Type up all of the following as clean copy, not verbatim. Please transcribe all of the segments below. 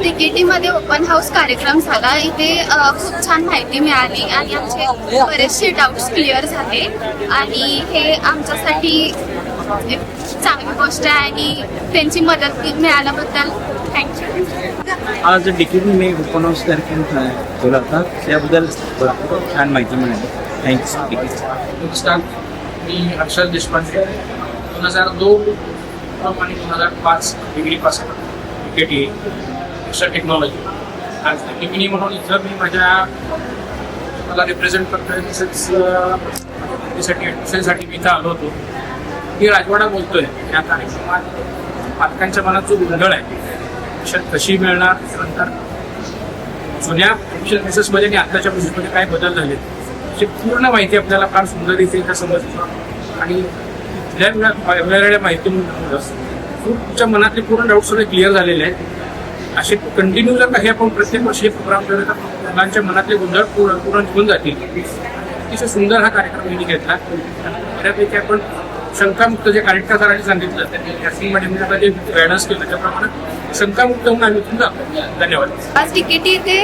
DKT मध्ये open house कार्यक्रम झाला. इथे खूप छान माहिती मिळाली आणि आमचे बरेचसे डाऊट्स क्लिअर झाले आणि हे आमच्यासाठी एक चांगली गोष्ट आहे आणि त्यांची मदत मिळाल्याबद्दल थँक्यू. आज डीकेटीने ओपन हाऊस कार्यक्रम ठेवला होता, त्याबद्दल भरपूर छान माहिती मिळाली. थँक्यू. नमस्कार, मी हर्षद देशपांडे. 2002 आणि 2005 डिग्रीपासून डीकेटी एक्स्ट्रा टेक्नॉलॉजी. आज डिग्री म्हणून इथं मी मला रिप्रेझेंट करतोय. तसेच ॲडमिशनसाठी मी इथं आलो होतो. मी राजवाडा बोलतोय. या कार्यक्रमात पालकांच्या मनात जो गोंधळ आहे ॲडमिशन कशी मिळणार, त्यानंतर जुन्या ॲडमिशन प्रोसेसमध्ये आणि आत्ताच्या प्रोसेसमध्ये काय बदल झाले अशी पूर्ण माहिती आपल्याला फार सुंदर इथे समजतं आणि वेगवेगळ्या माहितीमुळे तुमच्या मनातले पूर्ण डाऊट सगळे क्लिअर झालेले आहेत. असे कंटिन्यू जर काही आपण प्रत्येक वर्षी प्रोग्राम केले तर मुलांच्या मनातले गोंधळ पूर्ण निघून जातील. अतिशय सुंदर हा कार्यक्रम मी घेतला. बऱ्यापैकी आपण शंकामुक्त जे कार्यक्रम सरांनी सांगितलं त्यांनी नर्सिंगमध्ये जे गायडन्स केलं त्याप्रमाणे शंकामुक्त होऊन आम्ही इथून जातो. धन्यवाद. आज डीकेटी इथे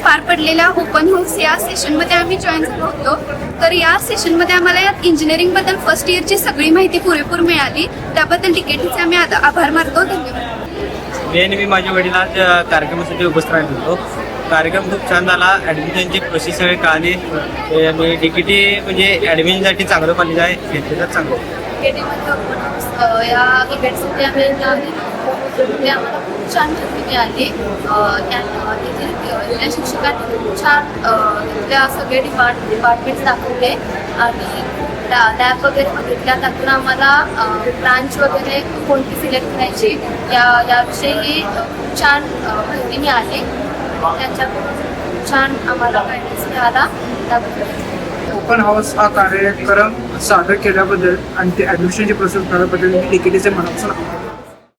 पार पडलेल्या ओपन हाऊस या सेशनमध्ये आम्ही जॉईन झालो होतो. तर या सेशनमध्ये आम्हाला या इंजिनिअरिंगबद्दल फर्स्ट इयरची सगळी माहिती पुरेपूर मिळाली. त्याबद्दल डीकेटीचे आम्ही आभार मानतो. धन्यवाद. मी माझ्या वडिलांच कार्यक्रमासाठी उपस्थित राहिलो होतो. कार्यक्रम खूप छान झाला. ॲडमिशनची प्रोसेस सगळे कळाली आणि डीकेटी म्हणजे ॲडमिशनसाठी चांगलं कॉलेज आहे, घेतलं तर चांगलं. डीकेटीमध्ये ओपन हाऊस या इव्हेंटसाठी आम्ही आम्हाला खूप छान माहिती मिळाली. तेथील शिक्षकांनी खूप छान तिथल्या सगळे डिपार्टमेंट्स दाखवले आणि लॅब वगैरे बघितल्या. त्यातून आम्हाला ब्रांच वगैरे कोणती सिलेक्ट करायची याविषयी खूप छान माहिती मिळाली. त्यांच्याकडून छान आम्हाला गायडन्स मिळाला. त्याबद्दल ओपन हाऊस हा कार्यक्रम सादर केल्याबद्दल आणि ते ॲडमिशनची प्रोसेस करण्याबद्दल मी डीकेटीचे मनापासून